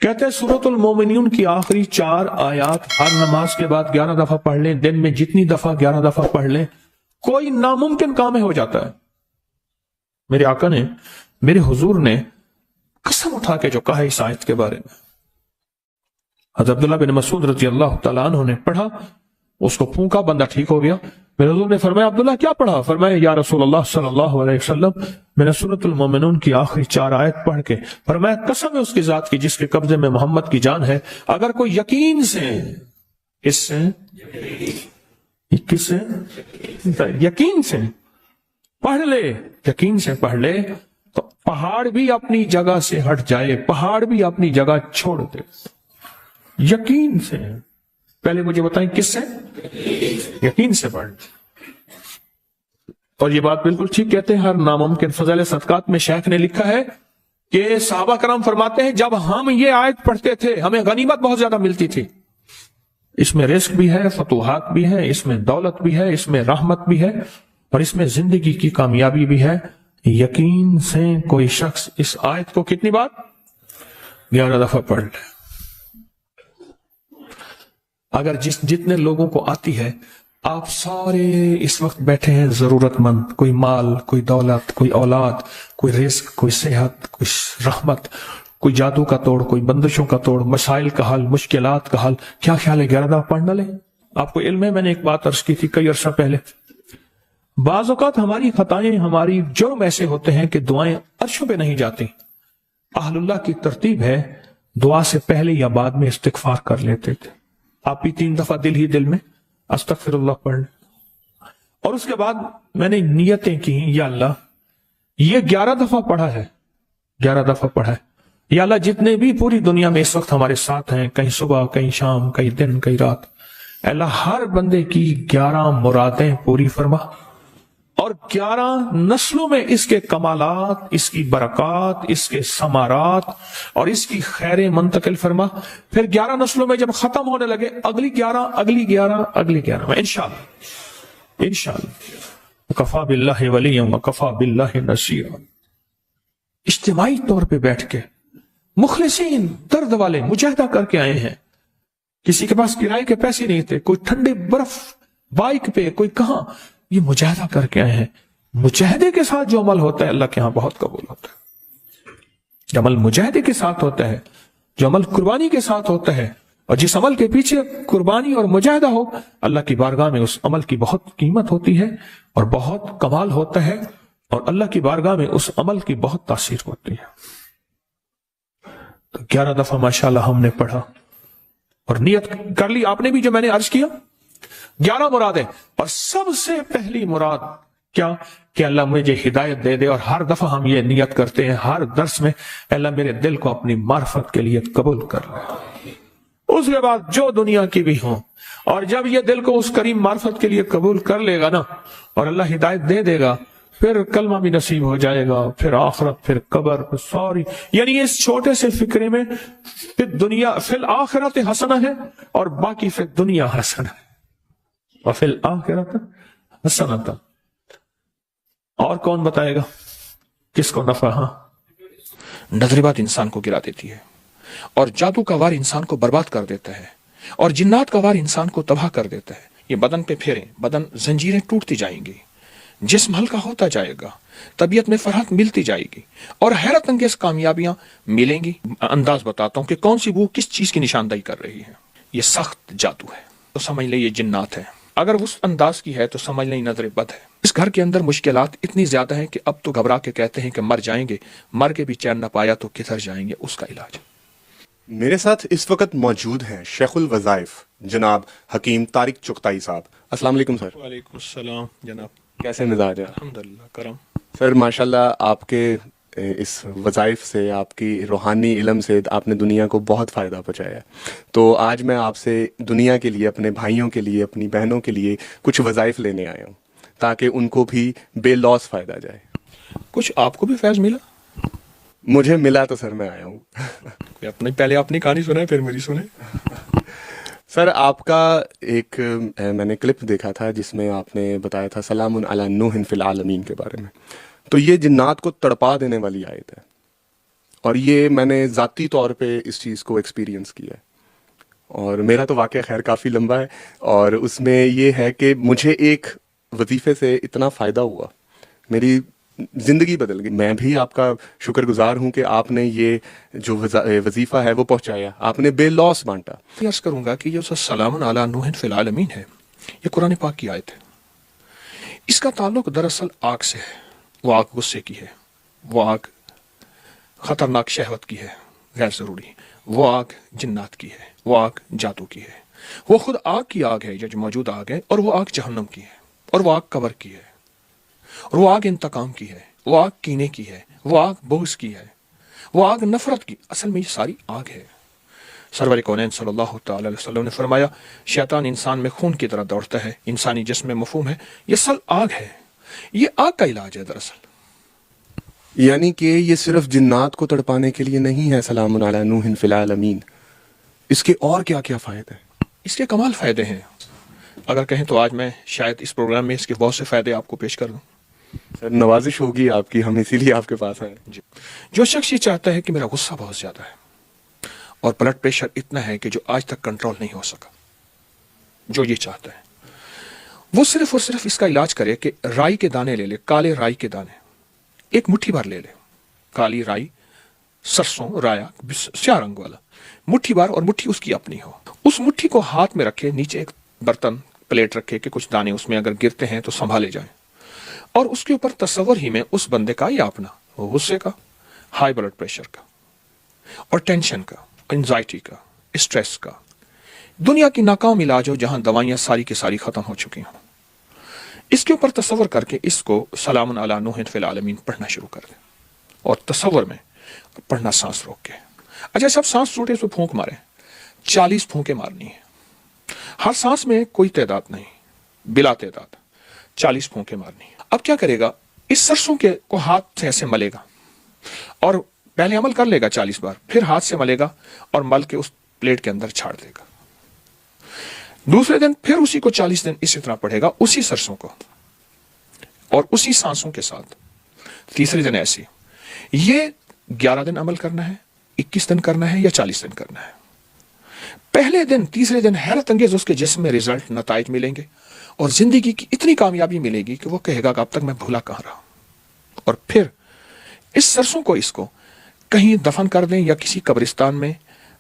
کہتے ہیں سورۃ المومنون کی آخری 4 آیات ہر نماز کے بعد 11 دفعہ پڑھ لیں، دن میں جتنی دفعہ 11 دفعہ پڑھ لیں، کوئی ناممکن کام ہو جاتا ہے۔ میرے آقا نے، میرے حضور نے قسم اٹھا کے جو کہا اس آیت کے بارے میں، حضرت عبداللہ بن مسعود رضی اللہ تعالیٰ عنہ نے پڑھا، اس کو پھونکا، بندہ ٹھیک ہو گیا۔ میرے حضور نے فرمایا عبداللہ کیا پڑھا؟ فرمایا یا رسول اللہ صلی اللہ علیہ وسلم میں نے سورۃ المومنون کی آخری 4 آیت پڑھ کے فرمایا قسم ہے اس کی ذات کی جس کے قبضے میں محمد کی جان ہے، اگر کوئی یقین سے، کس سے؟ یقین سے پڑھ لے، یقین سے پڑھ لے تو پہاڑ بھی اپنی جگہ سے ہٹ جائے، پہاڑ بھی اپنی جگہ چھوڑ دے۔ یقین سے، پہلے مجھے بتائیں کس سے؟ یقین سے پڑھ۔ اور یہ بات بالکل ٹھیک کہتے ہیں، ہر ناممکن فضائل صدقات میں شیخ نے لکھا ہے کہ صحابہ کرام فرماتے ہیں جب ہم یہ آیت پڑھتے تھے ہمیں غنیمت بہت زیادہ ملتی تھی۔ اس میں رزق بھی ہے، فتوحات بھی ہے، اس میں دولت بھی ہے، اس میں رحمت بھی ہے، اور اس میں زندگی کی کامیابی بھی ہے۔ یقین سے کوئی شخص اس آیت کو کتنی بار؟ 11 دفعہ پڑھ لے۔ اگر جتنے لوگوں کو آتی ہے، آپ سارے اس وقت بیٹھے ہیں ضرورت مند، کوئی مال، کوئی دولت، کوئی اولاد، کوئی رزق، کوئی صحت، کوئی رحمت، کوئی جادو کا توڑ، کوئی بندشوں کا توڑ، مسائل کا حل، مشکلات کا حل، کیا خیال ہے 11 دفعہ پڑھنا لیں؟ آپ کو علم ہے، میں نے ایک بات عرض کی تھی کئی عرصہ پہلے، بعض اوقات ہماری خطائیں، ہماری جرم ایسے ہوتے ہیں کہ دعائیں عرشوں پہ نہیں جاتی۔ اہل اللہ کی ترتیب ہے دعا سے پہلے یا بعد میں استغفار کر لیتے تھے۔ آپ بھی 3 دفعہ دل ہی دل میں استغفر اللہ پڑھ لیں، اور اس کے بعد میں نے نیتیں کی، یا اللہ یہ 11 دفعہ پڑھا ہے، 11 دفعہ پڑھا ہے، یا اللہ جتنے بھی پوری دنیا میں اس وقت ہمارے ساتھ ہیں، کہیں صبح، کہیں شام، کہیں دن، کہیں رات، اللہ ہر بندے کی 11 مرادیں پوری فرما، اور 11 نسلوں میں اس کے کمالات، اس کی برکات، اس کے ثمرات اور اس کی خیر منتقل فرما۔ پھر 11 نسلوں میں جب ختم ہونے لگے، اگلی 11، اگلی 11، اگلی 11 میں انشاءاللہ، انشاءاللہ کفا باللہ ولیا وکفا باللہ نصیرا، اجتماعی طور پہ بیٹھ کے مخلصین، درد والے مجاہدہ کر کے آئے ہیں، کسی کے پاس کرائے کے پیسے نہیں تھے، کوئی ٹھنڈے برف بائک پہ، کوئی کہاں، یہ مجاہدہ کر کے آئے ہیں۔ مجاہدے کے ساتھ جو عمل ہوتا ہے اللہ کے ہاں بہت قبول ہوتا ہے۔ جو عمل مجاہدے کے ساتھ ہوتا ہے، جو عمل قربانی کے ساتھ ہوتا ہے، اور جس عمل کے پیچھے قربانی اور مجاہدہ ہو، اللہ کی بارگاہ میں اس عمل کی بہت قیمت ہوتی ہے اور بہت کمال ہوتا ہے، اور اللہ کی بارگاہ میں اس عمل کی بہت تاثیر ہوتی ہے۔ تو 11 دفعہ ماشاءاللہ ہم نے پڑھا، اور نیت کر لی آپ نے بھی جو میں نے عرض کیا، 11 مرادیں، اور سب سے پہلی مراد کیا کہ اللہ مجھے ہدایت دے دے، اور ہر دفعہ ہم یہ نیت کرتے ہیں ہر درس میں، اللہ میرے دل کو اپنی معرفت کے لیے قبول کر لے۔ اس کے بعد جو دنیا کی بھی ہوں، اور جب یہ دل کو اس کریم معرفت کے لیے قبول کر لے گا نا، اور اللہ ہدایت دے دے گا، پھر کلمہ بھی نصیب ہو جائے گا، پھر آخرت، پھر قبر، پھر سوری، یعنی اس چھوٹے سے فکرے میں پھر دنیا فی الآخرت حسنہ ہے، اور باقی پھر دنیا حسنہ ہے، وفی الآخرت حسنۃ۔ اور کون بتائے گا کس کو نفع؟ ہاں، نظر بات انسان کو گرا دیتی ہے، اور جادو کا وار انسان کو برباد کر دیتا ہے، اور جنات کا وار انسان کو تباہ کر دیتا ہے۔ یہ بدن پہ پھیریں، بدن زنجیریں ٹوٹتی جائیں گی، جسم ہلکا ہوتا جائے گا، طبیعت میں فرحت ملتی جائے گی، اور حیرت انگیز کامیابیاں ملیں گی۔ انداز بتاتا ہوں کہ کون سی بو کس چیز کی نشاندہی کر رہی ہے۔ یہ سخت جادو ہے تو سمجھ لیں یہ جنات ہے، اگر اس انداز کی ہے تو سمجھ لیں نظر بد ہے۔ اس گھر کے اندر مشکلات اتنی زیادہ ہیں کہ اب تو گھبرا کے کہتے ہیں کہ مر جائیں گے، مر کے بھی چین نہ پایا تو کدھر جائیں گے، اس کا علاج۔ میرے ساتھ اس وقت موجود ہیں شیخ الوظائف جناب حکیم طارق چغتائی صاحب۔ السلام علیکم سر۔ وعلیکم السلام جناب، کیسے مزاج ہے؟ الحمدللہ کرم۔ سر ماشاءاللہ آپ کے اس وظائف سے، آپ کی روحانی علم سے آپ نے دنیا کو بہت فائدہ پہنچایا ہے، تو آج میں آپ سے دنیا کے لیے، اپنے بھائیوں کے لیے، اپنی بہنوں کے لیے کچھ وظائف لینے آیا ہوں تاکہ ان کو بھی بے لوث فائدہ جائے۔ کچھ آپ کو بھی فیض ملا؟ مجھے ملا تو سر میں آیا ہوں۔ پہلے اپنی کہانی سنائے پھر میری سنیں۔ سر آپ کا ایک میں نے کلپ دیکھا تھا جس میں آپ نے بتایا تھا سلام علی نوح فی العالمین کے بارے میں، تو یہ جنات کو تڑپا دینے والی آیت ہے، اور یہ میں نے ذاتی طور پہ اس چیز کو ایکسپیرینس کیا ہے، اور میرا تو واقعہ خیر کافی لمبا ہے، اور اس میں یہ ہے کہ مجھے ایک وظیفے سے اتنا فائدہ ہوا، میری زندگی بدل گئی۔ میں بھی آپ کا شکر گزار ہوں کہ آپ نے یہ جو وظیفہ ہے وہ پہنچایا، آپ نے بے لوس بانٹا۔ یہ عرض کروں گا کہ یہ جو سلام علی نوح فی العالمین ہے، یہ قرآن پاک کی آیت ہے۔ اس کا تعلق دراصل آگ سے ہے، وہ آگ غصے کی ہے، وہ آگ خطرناک شہوت کی ہے، غیر ضروری، وہ آگ جنات کی ہے، وہ آگ جادو کی ہے، وہ خود آگ کی آگ ہے جو موجود آگ ہے، اور وہ آگ جہنم کی ہے، اور وہ آگ قبر کی ہے، اور وہ آگ انتقام کی ہے، وہ آگ کینے کی ہے، وہ آگ بغض کی ہے، وہ آگ نفرت کی۔ اصل میں یہ ساری آگ ہے۔ سرور کونین صلی اللہ تعالی علیہ وسلم نے فرمایا، شیطان انسان میں خون کی طرح دوڑتا ہے، انسانی جسم میں مفہوم ہے، یہ اصل آگ ہے، یہ آگ کا علاج ہے دراصل۔ یعنی کہ یہ صرف جنات کو تڑپانے کے لیے نہیں ہے سلام علی نوح فی العالمین، اس کے اور کیا کیا فائدے ہیں؟ اس کے کمال فائدے ہیں، اگر کہیں تو آج میں شاید اس پروگرام میں اس کے بہت سے فائدے آپ کو پیش کر دوں۔ سر نوازش ہوگی آپ کی، ہم اسی لیے آپ کے پاس آئے۔ جی، جو شخص یہ چاہتا ہے کہ میرا غصہ بہت زیادہ ہے اور بلڈ پریشر اتنا ہے کہ جو آج تک کنٹرول نہیں ہو سکا، جو یہ چاہتا ہے وہ صرف اور صرف اس کا علاج کرے کہ رائی کے دانے لے لے، کالے رائی کے دانے ایک مٹھی بھر لے لے، کالی رائی، سرسوں، رایا، سیاہ رنگ والا مٹھی بھر، اور مٹھی اس کی اپنی ہو، اس مٹھی کو ہاتھ میں رکھے، نیچے ایک برتن پلیٹ رکھے کہ کچھ دانے اس میں اگر گرتے ہیں تو سنبھالے جائیں، اور اس کے اوپر تصور ہی میں اس بندے کا یا اپنا غصے کا، ہائی بلڈ پریشر کا، اور ٹینشن کا، انزائٹی کا، اسٹریس کا، دنیا کی ناکام علاج ہو جہاں دوائیاں ساری کی ساری ختم ہو چکی ہوں، اس کے اوپر تصور کر کے اس کو سلام علی نوح فی العالمین پڑھنا شروع کر دیں، اور تصور میں پڑھنا سانس روک کے۔ اچھا، سب سانس چھوٹے سے پھونک مارے، 40 پھونکیں مارنی ہے، ہر سانس میں کوئی تعداد نہیں، بلا تعداد 40 پھونکیں مارنی ہے۔ اب کیا کرے گا، اس سرسوں کے کو ہاتھ سے ایسے ملے گا، اور پہلے عمل کر لے گا 40 بار، پھر ہاتھ سے ملے گا اور مل کے اس پلیٹ کے اندر چھاڑ دے گا۔ دوسرے دن پھر اسی کو 40 دن اسی طرح پڑھے گا، اسی سرسوں کو اور اسی سانسوں کے ساتھ۔ تیسرے دن ایسی، یہ 11 دن عمل کرنا ہے، 21 دن کرنا ہے، یا 40 دن کرنا ہے۔ پہلے دن، تیسرے دن حیرت انگیز اس کے جسم میں رزلٹ، نتائج ملیں گے، اور زندگی کی اتنی کامیابی ملے گی کہ وہ کہے گا کہ اب تک میں بھولا کہاں رہا۔ اور پھر اس سرسوں کو، اس کو کہیں دفن کر دیں، یا کسی قبرستان میں،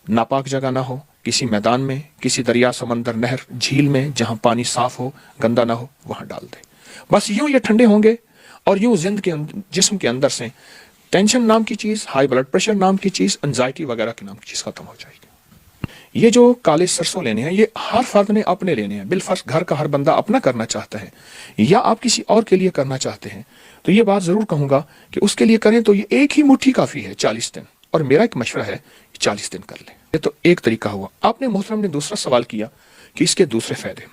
ناپاک جگہ نہ ہو، کسی میدان میں، کسی دریا، سمندر، نہر، جھیل میں جہاں پانی صاف ہو، گندا نہ ہو، وہاں ڈال دیں۔ بس یوں یہ ٹھنڈے ہوں گے، اور یوں جسم کے اندر سے ٹینشن نام کی چیز، ہائی بلڈ پریشر نام کی چیز، انزائٹی وغیرہ کی نام کی چیز ختم ہو جائے گی۔ یہ جو کالے سرسوں لینے ہیں، یہ ہر فرد نے اپنے لینے ہیں، بالفرض گھر کا ہر بندہ اپنا کرنا چاہتا ہے، یا آپ کسی اور کے لیے کرنا چاہتے ہیں، تو یہ بات ضرور کہوں گا کہ اس کے لیے کریں تو یہ ایک ہی مٹھی کافی ہے 40 دن، اور میرا ایک مشورہ ہے 40 دن کر لیں۔ یہ تو ایک طریقہ ہوا۔ آپ نے محترم نے دوسرا سوال کیا کہ اس کے دوسرے فائدے۔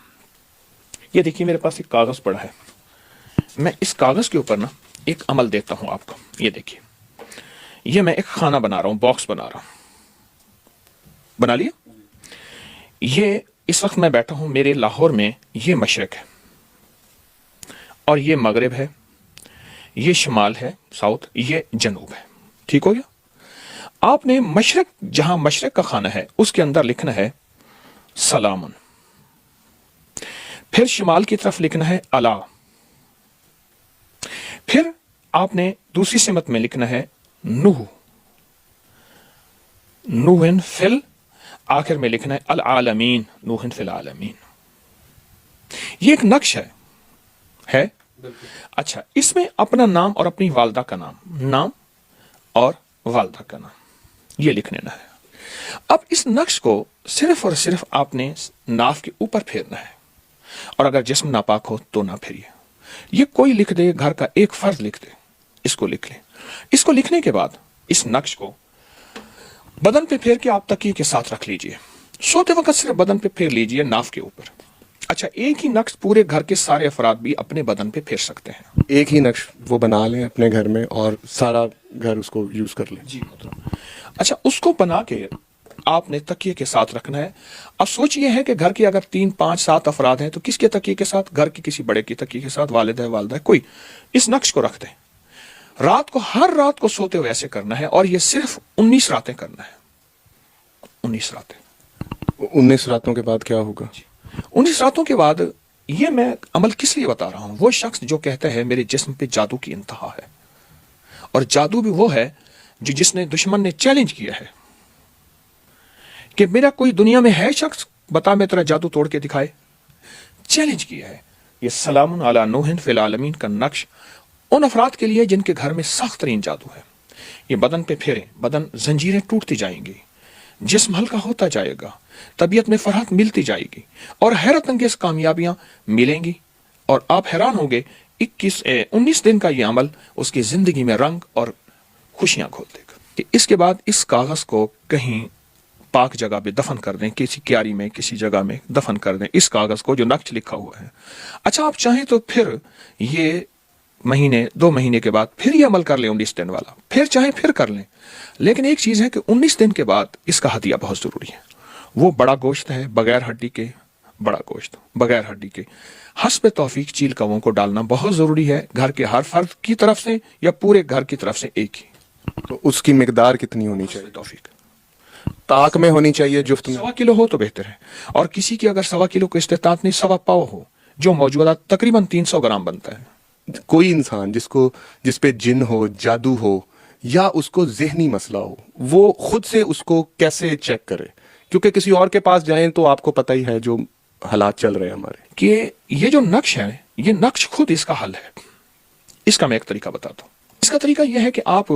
یہ دیکھیے میرے پاس ایک کاغذ پڑا ہے، میں اس کاغذ کے اوپر نا ایک عمل دیتا ہوں آپ کو۔ یہ دیکھیے، یہ میں ایک خانہ بنا رہا ہوں، باکس بنا رہا ہوں، بنا لیا۔ یہ اس وقت میں بیٹھا ہوں، میرے لاہور میں یہ مشرق ہے، اور یہ مغرب ہے، یہ شمال ہے، ساؤتھ، یہ جنوب ہے، ٹھیک ہو گیا۔ آپ نے مشرق، جہاں مشرق کا خانہ ہے اس کے اندر لکھنا ہے سلامن، پھر شمال کی طرف لکھنا ہے الا، پھر آپ نے دوسری سمت میں لکھنا ہے نوح، نوحن فل، آخر میں لکھنا ہے العالمین، نوحن فی العالمین۔ یہ ایک نقش ہے۔ اچھا، اس میں اپنا نام اور اپنی والدہ کا نام اور والدہ کا نام یہ لکھ لینا ہے۔ اب اس نقش کو صرف اور صرف آپ نے ناف کے اوپر پھیرنا ہے، اور اگر جسم ناپاک ہو تو نہ پھیریے۔ یہ کوئی لکھ دے، گھر کا ایک فرد لکھ دے، اس کو لکھ لیں۔ اس کو لکھنے کے بعد اس نقش کو بدن پہ پھیر کے آپ تکیے کے ساتھ رکھ لیجئے، سوتے وقت صرف بدن پہ پھیر لیجئے، ناف کے اوپر۔ اچھا، ایک ہی نقش پورے گھر کے سارے افراد بھی اپنے بدن پہ پھیر سکتے ہیں۔ ایک ہی نقش وہ بنا لیں اپنے گھر میں، اور سارا گھر اس کو یوز کر لیں۔ جی محترم۔ اچھا، اس کو بنا کے آپ نے تکیے کے ساتھ رکھنا ہے۔ اب سوچ یہ ہے کہ گھر کے اگر 3، 5، 7 افراد ہیں تو کس کے تکیے کے ساتھ؟ گھر کے کسی بڑے کے تکیے کے ساتھ، والد ہے، والدہ ہے، کوئی، اس نقش کو رکھ دیں۔ رات کو ہر رات کو سوتے ہوئے ایسے کرنا ہے، اور یہ صرف 19 راتیں کرنا ہے. 19 راتیں. 19 راتوں کے بعد کیا ہوگا؟ 19 راتوں کے بعد یہ میں عمل کس لیے بتا رہا ہوں، وہ شخص جو کہتا ہے میرے جسم پہ جادو کی انتہا ہے، اور جادو بھی وہ ہے جو جس نے دشمن نے چیلنج کیا ہے کہ میرا کوئی دنیا میں ہے شخص، بتا میں تیرا جادو توڑ کے دکھائے. چیلنج کیا ہے. یہ سلام علی نوح فی العالمین کا نقش ان افراد کے لیے جن کے گھر میں سخت ترین جادو ہے. یہ بدن پہ پھیریں، بدن زنجیریں ٹوٹتی جائیں گی، جسم ہلکا ہوتا جائے گا، طبیعت میں فرحت ملتی جائے گی، اور حیرت انگیز کامیابیاں ملیں گی، اور آپ حیران ہوں گے. 19 دن کا یہ عمل اس کی زندگی میں رنگ اور خوشیاں کھول دے گا. اس کے بعد اس کاغذ کو کہیں پاک جگہ پہ دفن کر دیں، کسی کیاری میں، کسی جگہ میں دفن کر دیں اس کاغذ کو جو نقش لکھا ہوا ہے. اچھا آپ چاہیں تو پھر یہ مہینے 2 مہینے کے بعد پھر یہ عمل کر لیں 19 دن والا، پھر چاہیں پھر کر لیں. لیکن ایک چیز ہے کہ 19 دن کے بعد اس کا ہدیہ بہت ضروری ہے. وہ بڑا گوشت ہے، بغیر ہڈی کے، بڑا گوشت بغیر ہڈی کے، حسب توفیق چیل کووں کو ڈالنا بہت ضروری ہے، گھر کے ہر فرد کی طرف سے یا پورے گھر کی طرف سے ایک ہی. تو اس کی مقدار کتنی ہونی چاہیے؟ توفیق طاق میں ہونی چاہیے جفت میں؟ 1.25 کلو ہو تو بہتر ہے، اور کسی کی اگر 1.25 کلو کو استطاعت نہیں 1.25 پاؤ ہو، جو موجودہ تقریباً 300 گرام بنتا ہے. کوئی انسان جس پہ جن ہو، جادو ہو، یا اس کو ذہنی مسئلہ ہو، وہ خود سے اس کو کیسے چیک کرے؟ کیونکہ کسی اور کے پاس جائیں تو آپ کو پتہ ہی ہے جو حالات چل رہے ہیں ہمارے، کہ یہ جو نقش ہے، یہ نقش خود اس کا حل ہے. اس کا میں ایک طریقہ بتاتا ہوں. اس کا طریقہ یہ ہے کہ آپ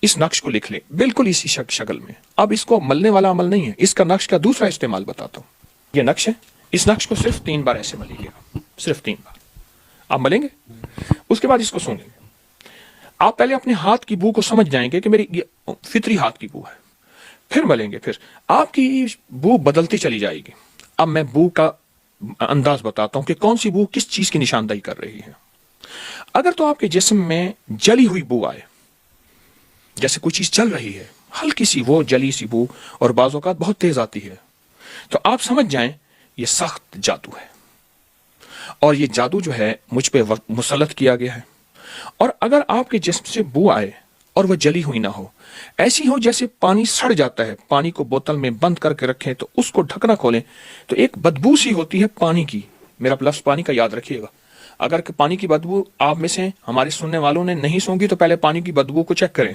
اس نقش کو لکھ لیں بالکل اسی شکل میں. اب اس کو ملنے والا عمل نہیں ہے، اس کا نقش کا دوسرا استعمال بتاتا ہوں. یہ نقش ہے، اس نقش کو صرف 3 بار ایسے ملیے گا، صرف 3 بار آپ ملیں گے. اس کے بعد اس کو سونگیں گے. آپ پہلے اپنے ہاتھ کی بو کو سمجھ جائیں گے کہ میری یہ فطری ہاتھ کی بو ہے، پھر ملیں گے، پھر آپ کی بو بدلتی چلی جائے گی. اب میں بو کا انداز بتاتا ہوں کہ کون سی بو کس چیز کی نشاندہی کر رہی ہے. اگر تو آپ کے جسم میں جلی ہوئی بو آئے، جیسے کوئی چیز چل رہی ہے، ہلکی سی وہ جلی سی بو، اور بعض اوقات بہت تیز آتی ہے، تو آپ سمجھ جائیں یہ سخت جادو ہے، اور یہ جادو جو ہے مجھ پہ مسلط کیا گیا ہے. اور اگر آپ کے جسم سے بو آئے اور وہ جلی ہوئی نہ ہو، ایسی ہو جیسے پانی سڑ جاتا ہے، پانی کو بوتل میں بند کر کے رکھیں تو اس کو ڈھکنا کھولیں تو ایک بدبو سی ہوتی ہے پانی کی. میرا لفظ پانی کا یاد رکھیے گا. اگر پانی کی بدبو آپ میں سے ہمارے سننے والوں نے نہیں سونگی تو پہلے پانی کی بدبو کو چیک کریں،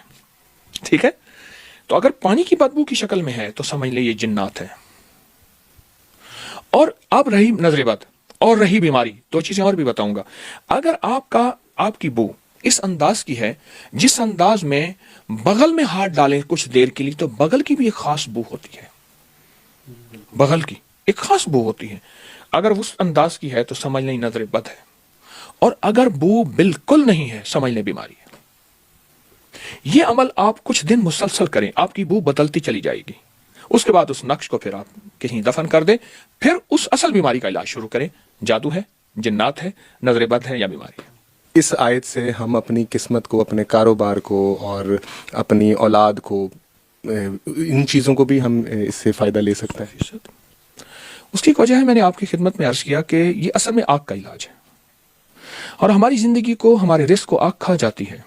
ٹھیک ہے؟ تو اگر پانی کی بدبو کی شکل میں ہے تو سمجھ لیں یہ جنات ہے. اور اب رہی نظر بد اور رہی بیماری، 2 چیزیں اور بھی بتاؤں گا. اگر آپ کی بو اس انداز کی ہے جس انداز میں بغل میں ہاتھ ڈالیں کچھ دیر کے لیے تو بغل کی بھی ایک خاص بو ہوتی ہے، بغل کی ایک خاص بو ہوتی ہے. اگر اس انداز کی ہے تو سمجھ لیں نظر بد ہے، اور اگر بو بالکل نہیں ہے سمجھ لیں بیماری ہے. یہ عمل آپ کچھ دن مسلسل کریں، آپ کی بو بدلتی چلی جائے گی. اس کے بعد اس نقش کو پھر آپ کہیں دفن کر دیں، پھر اس اصل بیماری کا علاج شروع کریں. جادو ہے، جنات ہے، نظر بد ہے یا بیماری ہے. اس آیت سے ہم اپنی قسمت کو، اپنے کاروبار کو اور اپنی اولاد کو، ان چیزوں کو بھی ہم اس سے فائدہ لے سکتے ہیں. اس کی ایک وجہ ہے، میں نے آپ کی خدمت میں عرض کیا کہ یہ اصل میں آگ کا علاج ہے، اور ہماری زندگی کو، ہمارے رزق کو آگ کھا جاتی ہے.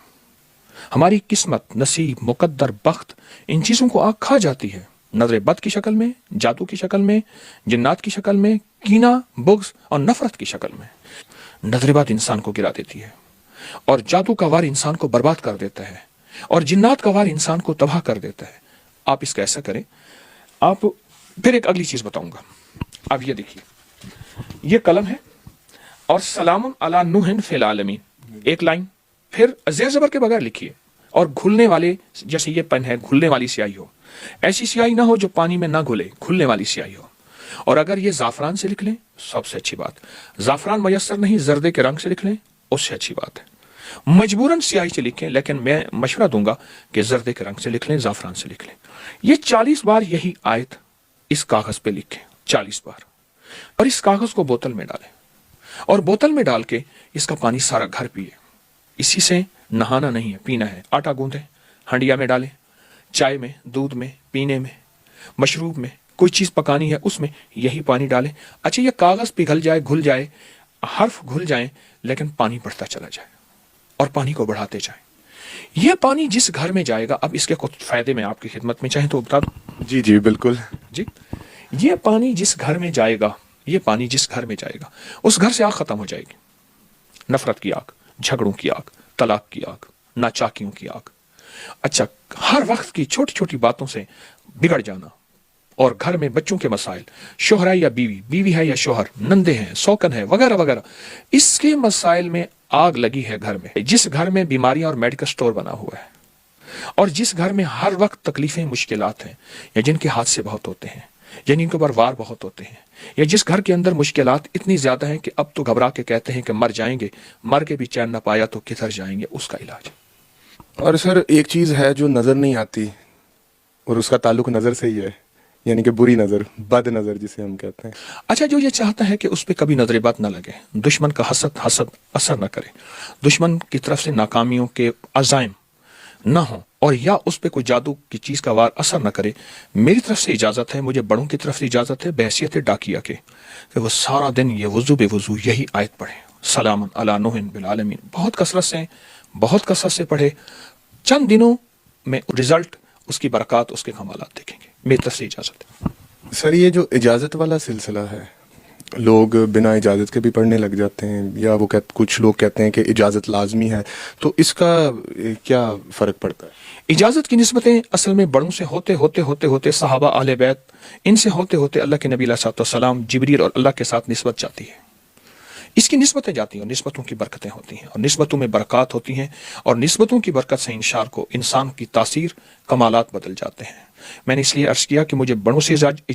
ہماری قسمت، نصیب، مقدر، بخت، ان چیزوں کو آگ کھا جاتی ہے، نظر بد کی شکل میں، جادو کی شکل میں، جنات کی شکل میں، کینہ، بغض اور نفرت کی شکل میں. نظر بد انسان کو گرا دیتی ہے، اور جادو کا وار انسان کو برباد کر دیتا ہے، اور جنات کا وار انسان کو تباہ کر دیتا ہے. آپ اس کا ایسا کریں. آپ پھر ایک اگلی چیز بتاؤں گا. اب یہ دیکھیے، یہ قلم ہے اور سلام علی نوح فی العالمین، ایک لائن، پھر زیر زبر کے بغیر لکھیے، اور گھلنے والے، جیسے یہ پن ہے گھلنے والی سیاہی ہو، ایسی سیاہی نہ ہو جو پانی میں نہ گھلے، گھلنے والی سیاہی ہو. اور اگر یہ زعفران سے لکھ لیں سب سے اچھی بات. زعفران میسر نہیں، زردے کے رنگ سے لکھ لیں اس سے اچھی بات ہے. مجبوراً سیاہی سے لکھیں، لیکن میں مشورہ دوں گا کہ زردے کے رنگ سے لکھ لیں، زعفران سے لکھ لیں. یہ 40 بار یہی آیت اس کاغذ پہ لکھیں، 40 بار، اور اس کاغذ کو بوتل میں ڈالیں، اور بوتل میں ڈال کے اس کا پانی سارا گھر پیے. اسی سے نہانا نہیں ہے، پینا ہے. آٹا گوندیں، ہنڈیا میں ڈالیں، چائے میں، دودھ میں، پینے میں، مشروب میں، کوئی چیز پکانی ہے اس میں یہی پانی ڈالیں. اچھا یہ کاغذ پگھل جائے، گھل جائے، حرف گھل جائیں، لیکن پانی بڑھتا چلا جائے، اور پانی کو بڑھاتے جائیں. یہ پانی جس گھر میں جائے گا، اب اس کے کچھ فائدے میں آپ کی خدمت میں چاہیں تو بتا دوں جی جی بالکل. جی. یہ پانی جس گھر میں جائے گا، یہ پانی جس گھر میں جائے گا، اس گھر سے آگ ختم ہو جائے گی. نفرت کی آگ، جھگڑوں کی آگ، طلاق کی آگ، ناچاکیوں کی آگ. اچھا، ہر وقت کی چھوٹی چھوٹی باتوں سے بگڑ جانا، اور گھر میں بچوں کے مسائل، شوہر ہے یا بیوی، بیوی ہے یا شوہر، نندے ہیں، سوکن ہے، وغیرہ وغیرہ، اس کے مسائل میں آگ لگی ہے گھر میں. جس گھر میں بیماریاں اور میڈیکل سٹور بنا ہوا ہے، اور جس گھر میں ہر وقت تکلیفیں، مشکلات ہیں، یا جن کے حادثے بہت ہوتے ہیں، یا جن کے اوپر وار بہت ہوتے ہیں، یا جس گھر کے اندر مشکلات اتنی زیادہ ہیں کہ اب تو گھبرا کے کہتے ہیں کہ مر جائیں گے، مر کے بھی چین نہ پایا تو کدھر جائیں گے، اس کا علاج. اور سر ایک چیز ہے جو نظر نہیں آتی، اور اس کا تعلق نظر سے ہی ہے، یعنی کہ بری نظر، بد نظر جسے ہم کہتے ہیں. اچھا، جو یہ چاہتا ہے کہ اس پہ کبھی نظر بد نہ لگے، دشمن کا حسد اثر نہ کرے، دشمن کی طرف سے ناکامیوں کے عزائم نہ ہوں، اور یا اس پہ کوئی جادو کی چیز کا وار اثر نہ کرے، میری طرف سے اجازت ہے، مجھے بڑوں کی طرف سے اجازت ہے بحیثیت ڈاکیہ کے، کہ وہ سارا دن یہ وضو بے وضو یہی آیت پڑھے، سلام علی نوح بالعالمین، بہت کثرت سے پڑھے. چند دنوں میں رزلٹ، اس کی برکات، اس کے کمالات دیکھیں گے. میری طرف سے اجازت ہے. سر یہ جو اجازت والا سلسلہ ہے، لوگ بنا اجازت کے بھی پڑھنے لگ جاتے ہیں، یا وہ کچھ لوگ کہتے ہیں کہ اجازت لازمی ہے، تو اس کا کیا فرق پڑتا ہے؟ اجازت کی نسبتیں اصل میں بڑوں سے ہوتے صحابہ، اہل بیت، ان سے ہوتے اللہ کے نبی علیہ الصلوۃ والسلام، جبریل اور اللہ کے ساتھ نسبت جاتی ہے. اس کی نسبتیں جاتی ہیں، اور نسبتوں کی برکتیں ہوتی ہیں، اور نسبتوں میں برکات ہوتی ہیں، اور نسبتوں کی برکت سے انسان کی تاثیر، کمالات بدل جاتے ہیں. میں نے اس لیے عرض کیا کہ مجھے بڑوں سے اجازت